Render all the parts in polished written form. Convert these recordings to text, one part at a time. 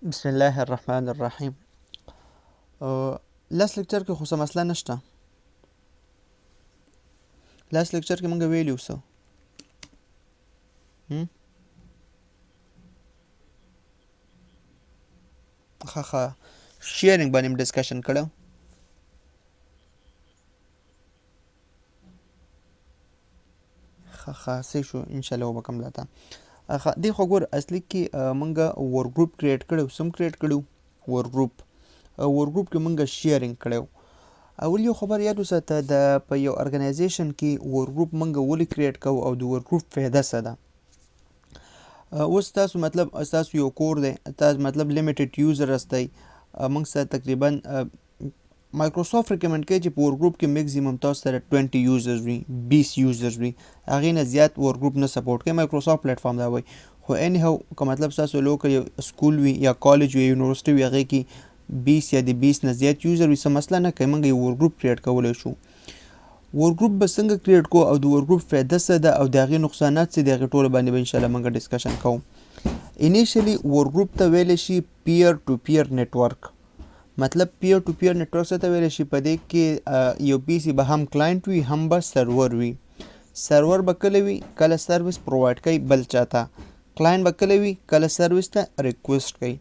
بسم الله الرحمن الرحیم. لاس لیکچر کې خو څه مسله نشته. لاس لیکچر کې مونږ ویلي وو څه ښه شیرینګ باندې مو ډسکشن کړی. ښه صحیح شو، انشاءالله وبکم لاته. دې خو ګور اصلي کې مونږ ورک ګروپ کریټ کړی وو. سم کریټ کړی وو ورک ګروپ. ورک ګروپ کې مونږ شیرینګ کړی وو. اول یو خبر یاد وساته، په یو ارګنایزیشن کې ورک ګروپ مونږ ولې کریټ کوو او د ورک ګروپ فایده څه ده. اوس تاسو مطلب تاسو یو کور دی، تاسو مطلب لیمیټډ یوزر هستی. موږ سره تقریبا مایکروسافټ ریکمنډ کوي چې په ورک ګروپ کې میکزیمم تاسو سره 20 یوزرز وي، 20 یوزرز وي. هغې نه زیات ورک ګروپ نه سپورټ کوي، مایکروسافټ پلیټ فارم دا وایي. خو اینی هاو که مطلب تاسو لوکل یو سکول وي یا کالج وي، یونیورسټي وي، هغې کې 20 یا د 20 نه زیات یوزر وي، څه مسله نه کوي. موږ یو ورک ګروپ کریټ کولی شو. ورک ګروپ به څنګه کریټ کوو او د ورک ګروپ فایده څه ده او د هغې نقصانات څه دي، هغې ټولو باندې به انشاءالله موږ ډسکشن کوو. انیشلی ورک ګروپ ته ویلی شي پیر ټو پیر نیټورک. مطلب پیر ټو پیر نیټورک څه ته ویلی شي، په دې کې یو پی سي به هم کلاینټ وي هم به سرور وي. سرور به کله وي، کله سروس پرووایډ کوي بل چاته. کلاینټ به کله وي، کله سروس ته ریکویسټ کوي.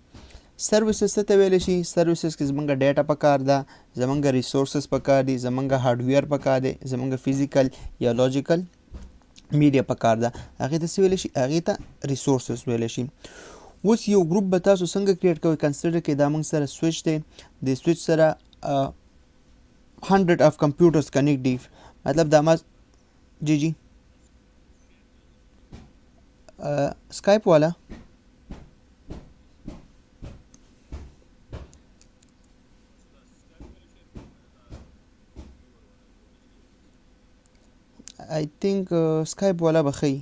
سروسز څه ته ویلی شي، سروسز کې زمونږ ډیټا پکار ده، زمونږ ریسورسز پکار دي، زمونږ هارډویر پکار دی، زمونږ فزیکل یا لاجیکل میډیا پکار ده. هغې ته څه ویلی شي، هغې ته ریسورسز ویلی شي. اوس یو ګروپ به تاسو څنګه کریټ کوئ، کنسیډر کړئ دا موږ سره سویچ دی، د سویچ سره 100 اف کمپیوټرز کنیکټ دي. مطلب دا ما جی سکایپ والا آی تھنک سکایپ والا به ښه وي.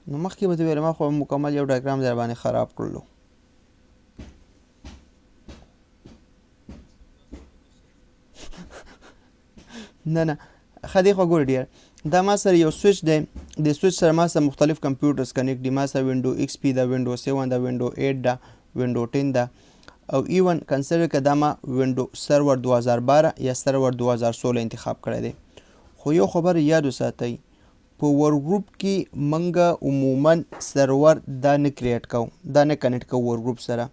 نو مخکې به ته ویل ما خو مکمل یو ډایګرام در باندې خراب کړلو. نه ښه دی خو ګور ډیر، دا ما سره یو سویچ دی، د سویچ سره ما سره مختلف کمپیوټرز کنیکټ دي. ما سره وینډو ایکس پی ده، وینډو 7 ده، وینډو 8 ده، وینډو 10 ده، او ایون کنسیډر که دا ما وینډو سرور 2012 یا سرور 2016 انتخاب کړی دی. خو یو خبر یاد وساتئ، په ورک ګروپ کې منګه عموما سرور دا نه کریټ کوو، دا نه کنیکټ کوو ورک ګروپ سره.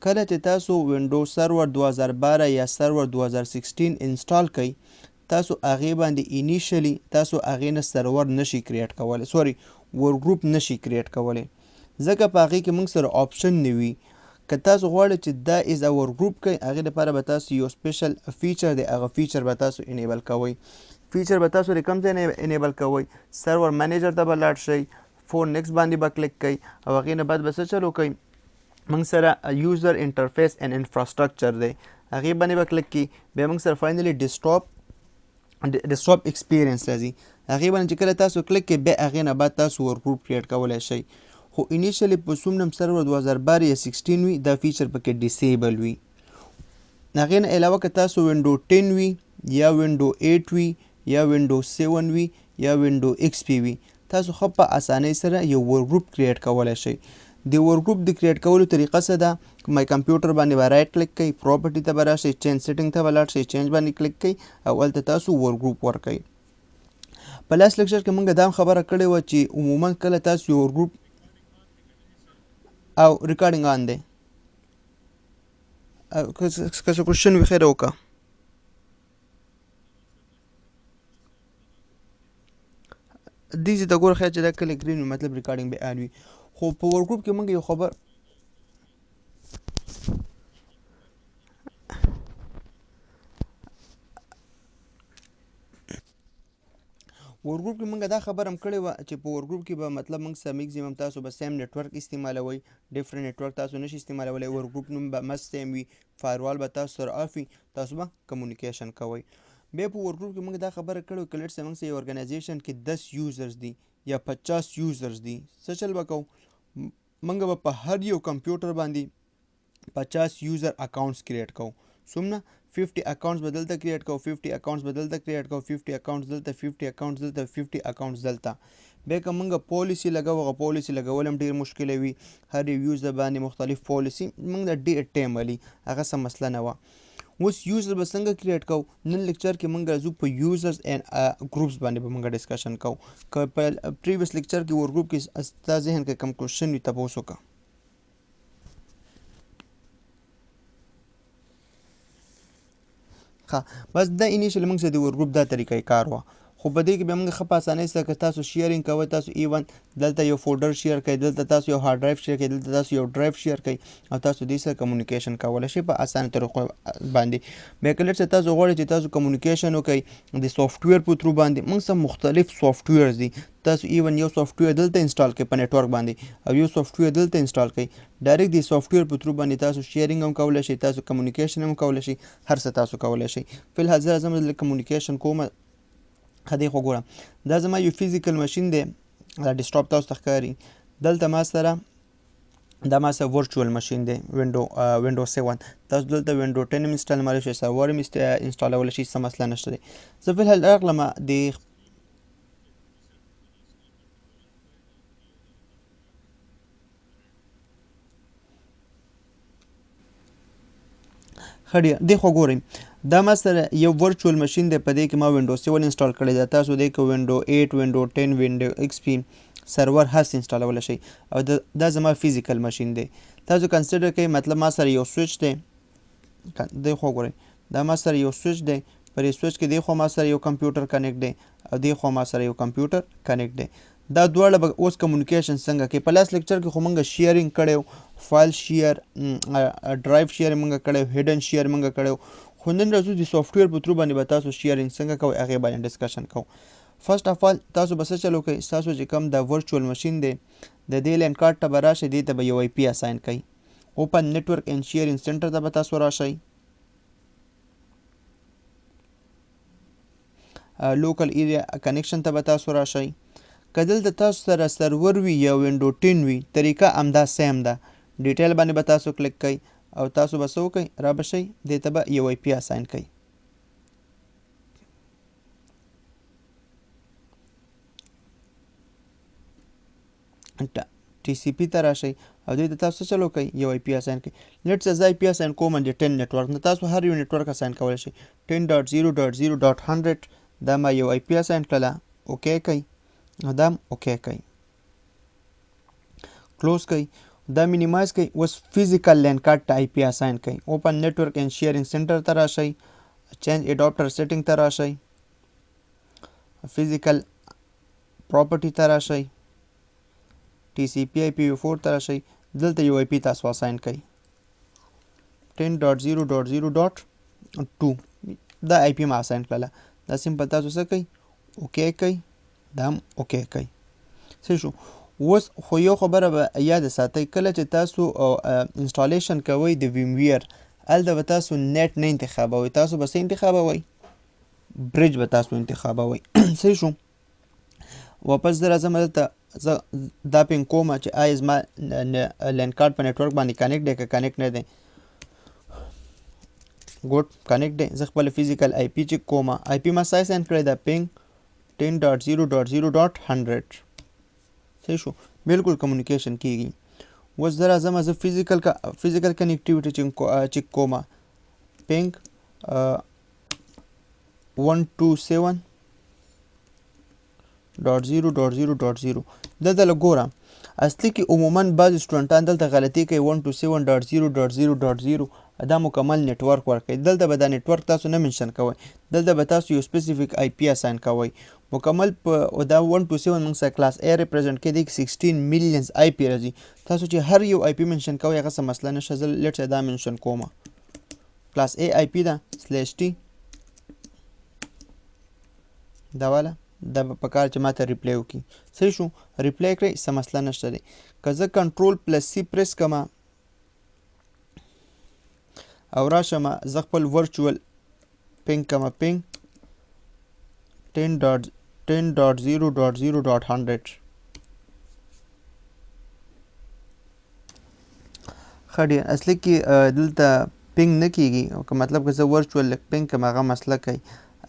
کله چې تاسو وینډو سرور 2012 یا سرور 2016 انسټال کوئ، تاسو هغې باندې انیشلی تاسو هغې نه سرور نشي کریټ کولی، سوري ورک ګروپ نشي کریټ کولی، ځکه په هغې کې موږ سره آپشن نه وي. که تاسو غواړئ چې دا از ا ورک ګروپ کوئ، هغې لپاره به تاسو یو سپیشل فیچر دی، هغه فیچر به تاسو انیبل کوئ. فیچر به تاسو د کوم ځای نه انیبل کوئ، سرور منیجر ته به لاړ شئ، فون نیکس باندې به کلیک کوئ او هغې نه بعد به څه چلو کوئ، موږ سره یوزر انټرفیس اینډ انفراسټرکچر دی، هغې باندې به کلیک کړي. بیا موږ سره فاینلی ډیسکټاپ ایکسپیرینس راځي، هغې باندې چې کله تاسو کلیک کړئ، بیا هغې نه بعد تاسو ورک ګروپ کریټ کولی شئ. خو انیشلی په څومره سرور 2012 یا 16 وي، دا فیچر پکې ډیسیبل وي. هغې نه علاوه که تاسو وینډو 10 وي یا وینډو 8 وي یا وینډو 7 وي یا وینډو ایکس پی وي، تاسو ښه په اسانۍ سره یو ورک ګروپ کریټ کولی شئ. د ورک ګروپ د کریټ کولو طریقه څه ده، مای کمپیوټر باندې به رایټ کلیک کوئ، پراپرټي ته به راشئ، چینج سیټینګ ته به لاړ شئ، چینج باندې کلیک کوئ او هلته تاسو ورک ګروپ ورکوئ. په لاس لیکچر کې موږ دا هم خبره کړې وه چې عموما کله تاسو یو ورک ګروپ او ریکارډینګ آن دی، که څه کوشچن وي خیر وکړه. دې ته ګوره خیر چې دا کله ګرین وي مطلب ریکارډینګ به آن وي. خو په ورک ګروپ کې موږ یو خبر ورک ګروپ کې موږ دا خبره هم کړې وه چې په ورک ګروپ کې به مطلب موږ سره میکزیمم تاسو به سیم نیټورک استعمالوئ، ډفرنٹ نیټورک تاسو نشي استعمالولی. ورک ګروپ نوم به مست سیم وي، فایروال به تاسو سره آف وي، تاسو به کمیونیکیشن کوئ. بیا په ورک ګروپ کې موږ دا خبره کړې وه که لیټس موږ سره یو ارګنایزیشن کې 10 یوزرز دي یا 50 یوزرز دي، څه چل به کوو، موږ به په هر یو کمپیوټر باندې 50 یوزر اکاونټس کریټ کوو. څومره 50 اکاونټس به دلته کریټ کوو، 50 اکاونټس به دلته کریټ کوو، 50 اکاونټس دلته، 50 اکاونټس دلته، 50 اکاونټس دلته. بیا که موږ پالیسي لګو هغه پالیسي لګول هم ډېر مشکله وي هر یو یوزر باندې مختلف پالیسي موږ د ډېر ټایم ولي هغه څه مسله نه وه اوس یوزر به څنګه کریټ کوو نن لیکچر کې موږ راځو په یوزرز اینډ ګروپس باندې به موږ ډسکشن کوو که په پریویس لیکچر کې ورګروپ کې ستا ذهن کې کم کوشن وي تپوس وکړه بس دا انیشل موږ سره د ورګروپ دا طریقې کار وه خو په دې کې به موږ ښه په اسانۍ سره که تاسو شیرینګ کوئ تاسو ایون دلته یو فولډر شیر کوئ دلته تاسو یو هارډ ډرایو شیر کوئ دلته تاسو یو ډرایو شیر کوئ او تاسو دې سره کمیونیکیشن کولی شئ په اسانه طریقو باندې بیا کله چې تاسو غواړئ چې تاسو کمیونیکیشن وکئ د سافټویر په تھرو باندې موږ سره مختلف سافټویرز دي تاسو ایون یو سافټویر دلته انسټال کړئ په نیټورک باندې او یو سافټویر دلته انسټال کړئ ډایرکټ د سافټویر په تھرو باندې تاسو شیرینګ هم کولی شئ تاسو کمیونیکیشن هم کولی شئ هر څه تاسو کولی شئ فی الحال زه راځم کمیونیکیشن کوم خدای خو ګوره دا زما یو فزیکل ماشین دی دا ډیسکټاپ تاسو ته ښکاري دلته ما سره ورچوال ماشین دی وینډو 7 تاسو دلته وینډو 10 هم انسټالولی شئ سرور هم انسټالولی شئ څه مسله نشته دی زه فی الحال راغلم د خړیا دی خو ګورئ دا ما سره یو ورچوال ماشین دی په دې کې ما وینډو 7 انسټال کړی دی تاسو دې کې وینډو 8 وینډو 10 وینډو ایکس پی سرور هر څه انسټالولی شئ او دا زما فزیکل ماشین دی تاسو کنسیډر کړئ مطلب ما سره یو سویچ دی دی خو ګورئ دا ما سره یو سویچ دی پر دې سویچ کې دی خو ما سره یو کمپیوټر کنیکټ دی او دی خو ما سره یو کمپیوټر کنیکټ دی دا دواړه به اوس کمیونیکیشن څنګه کوي په لاس لیکچر کې خو موږ شیرینګ کړی فایل شیر ډرایو شیر موږ کړی هیډن شیر موږ کړی خو نن راځو د سافټویر په تھرو باندې به تاسو شیرینګ څنګه کوئ هغې باندې ډسکشن کوو فرسټ اف آل تاسو به څه چلو کوئ ستاسو چې کوم دا ورچوال ماشین دی د دې لین کارډ ته به راشئ دې ته به یو آی پي اساین کوئ اوپن نیټورک اینډ شیرینګ سینټر ته به تاسو راشئ لوکل ایریا کنیکشن ته به تاسو راشئ که دلته تاسو سره سرور وي یا وینډو 10 وي طریقه همدا سیم ده ډیټیل باندې به تاسو کلیک کوئ او تاسو به څه وکئ را به شئ دې ته به یو آی پي اساین کوئ ټي سی پي ته راشئ او دې ته تاسو چلو کوئ یو آی پي اساین کوئ لیټس زه آی پي اساین کوم د 10 نیټورک نه تاسو هر یو نیټورک اساین کولی شئ 10.0.0.100 دا ما یو آی پي اساین کړله اوکې کوئ او دا هم اوکې کوئ کلوز کوئ دا مینیمایز کوئ اوس فزیکل لین کارډ ته آی پي اساین کوئ اوپن نیټورک اینډ شیرینګ سینټر ته راشئ چینج اډاپټر سیټینګ ته راشئ فزیکل پراپرټي ته راشئ ټي سی پي آی پي وي 4 ته راشئ دلته یو آی پي تاسو اساین کوئ 10.0.0.2 دا آی پي ما اساین کړله دا سمپل تاسو څه کوئ اوکې کوئ دا هم اوکې کوئ څه شو اوس خو یو خبره به یاد ساتئ کله چې تاسو انسټالیشن کوئ د ویم ویر هلته به تاسو نیټ نه انتخابوئ تاسو به څه انتخابوئ برج به تاسو انتخابوئ صحیح شو واپس زه راځم دلته زه دا پین کوم چې آیا زما لین کارډ په نیټورک باندې کنیکټ دی که کنیکټ نه دی ګوډ کنیکټ دی زه خپل فزیکل آی پي چک کوم آی پي ما سای سین کړی دا پینګ 10.0.0.100 صحیح شو بالکل کمیونیکیشن کیږي اوس زه راځم زه فزیکل کنیکټیوټي چک کوم پینګ 127.0.0.0 دلته لږ ګوره اصلي کې عموما بعضې سټوډنټان دلته غلطي کوي 127.0.0.0 دا مکمل نیټورک ورکوي دلته به دا نیټورک تاسو نه منشن کوئ دلته به تاسو یو سپیسیفیک آی پي اساین کوئ مکمل په دا 127 موږ سره کلاس A ریپرزنټ کوي دی 16 میلیونز آی پي راځي تاسو چې هر یو آی پي منشن کوئ هغه څه مسله نشته زه لیټ دا منشن کوم کلاس A آی پي ده /T دا والا دا به پکار چې ماته ریپلی وکړي صحیح شو ریپلی کړئ څه مسله نشته دی که زه کنټرول+C پریس کړم او راشم زه خپل ورچوال پینګ کوم پینګ 10.0.0.100 ښه ډېر اصلي کې دلته پینګ نه کیږي که مطلب که زه ورچوال پینګ کوم هغه مسله کوي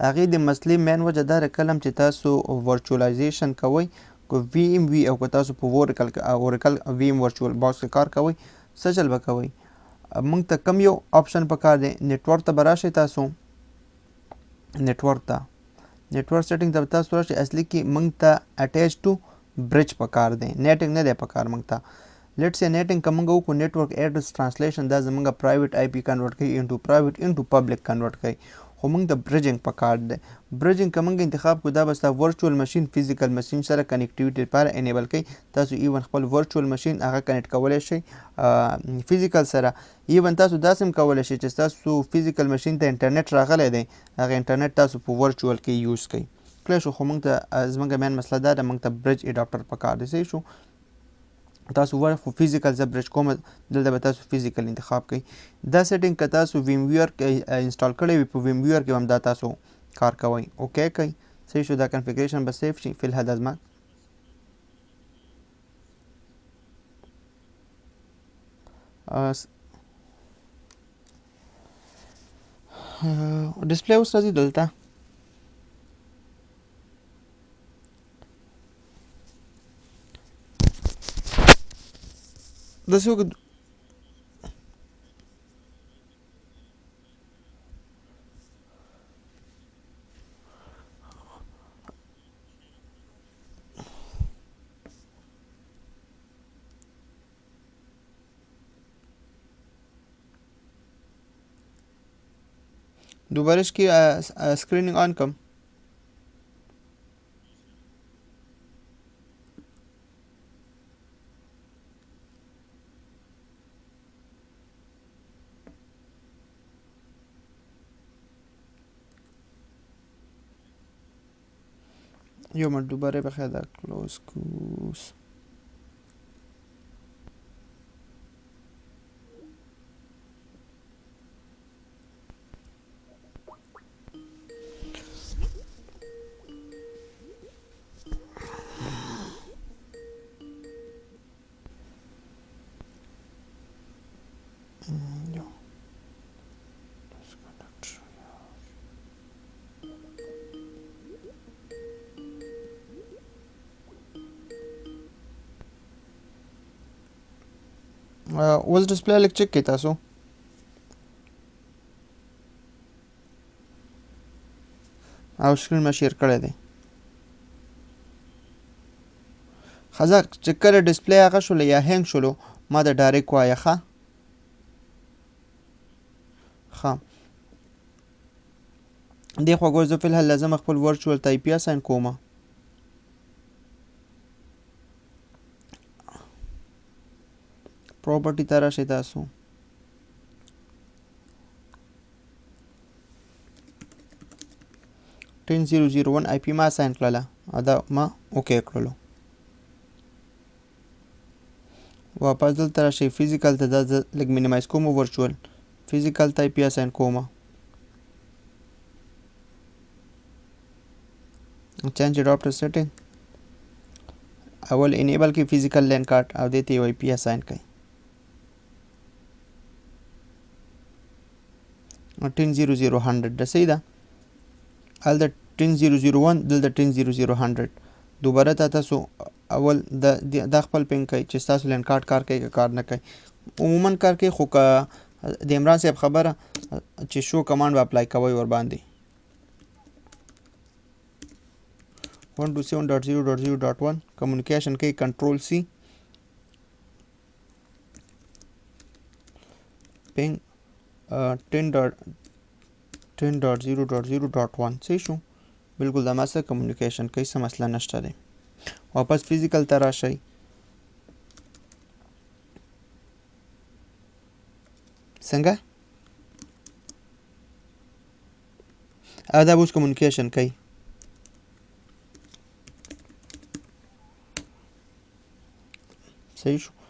هغې د مسلې مین وجه دا کلم چې تاسو ورچوالایزیشن کوئ که وی ایم وي او که تاسو په اوریکل وی ایم ورچوال باکس کې کار کوئ څه چل به کوئ موږ ته کم یو آپشن پکار دی نیټورک ته به راشئ تاسو نیټورک سیټینګ ته تاسو راشئ اصلي کې موږ ته اټیچ ټو برج پکار دی نیټینګ نه دی پکار موږ ته لیټ سي نیټینګ که موږ وکړو نیټورک ایډرس ټرانسلیشن دا زموږ پرایویټ آی پی کنورټ کوي انټو پرایویټ انټو پبلک کنورټ کوي خو موږ ته برجنګ پکار دی برجنګ که موږ انتخاب کړو دا به ستا ورچوال مشین فزیکل مشین سره کنیکټیویټي لپاره انیبل کوي تاسو ایون خپل ورچوال مشین هغه کنیکټ کولی شئ فزیکل سره ایون تاسو داسې هم کولی شئ چې تاسو فزیکل مشین ته انټرنیټ راغلی دی هغه انټرنیټ تاسو په ورچوال کې یوز کوئ کلی شو خو موږ ته زموږ مین مسله دا ده موږ ته برج اډاپټر پکار دی صحیح شو تاسو وایئ خو فزیکل زه برج کوم دلته به تاسو فزیکل انتخاب کوئ دا سیټینګ که تاسو ویم ویور انسټال کړی وي په ویم ویور کې هم دا تاسو کار کوئ اوکې کوئ صحیح شو دا کنفیګریشن به سیف شي فی الحال دا زما ډسپلی اوس راځي دلته داسې وکړو دوباره کې سکرینینګ آن کم یو منټ دوباره بخیر دا کلوز کوس اوس ډسپلی لږ چک کړئ تاسو او سکرین ما شیر کړی دی ښه چې کله ډسپلی هغه شولو یا هینګ شولو ما د ډایرکټ وایه ښه دې خوا ګوره زه فی الحال لازم خپل ورچوال ته آی پي اساین کومه پراپرټي ته راشئ تاسو ټین 001 آی پي ما اساین کړله دا ما اوکې کړلو واپس دلته راشئ فزیکل ته دا زه لږ مینیمایز کوم ورچوال فزیکل ته آی پي اساین کومه change adapter setting اول enable کی physical LAN card او دیتے یو IP assign کئی 10.0.0.100 دا صحیح دا ال دا 10.0.0.1 دل دا 10.0.0.100 دوباره تا تاسو اول دا خپل پینګ کئی چې تاسو LAN card کار کوي که کار نه کوي عموما کار کوي خو که د عمران صاحب خبره چې شو کمانډ به اپلای کوئ ور باندې 127.0.0.1 communication key control C ping 10.0.0.1 صحیح شو بالکل دا ما سره communication کوي څه مسله نشته دی واپس فزیکل ته راشئ څنګه دا اوس communication کوي صحیح شو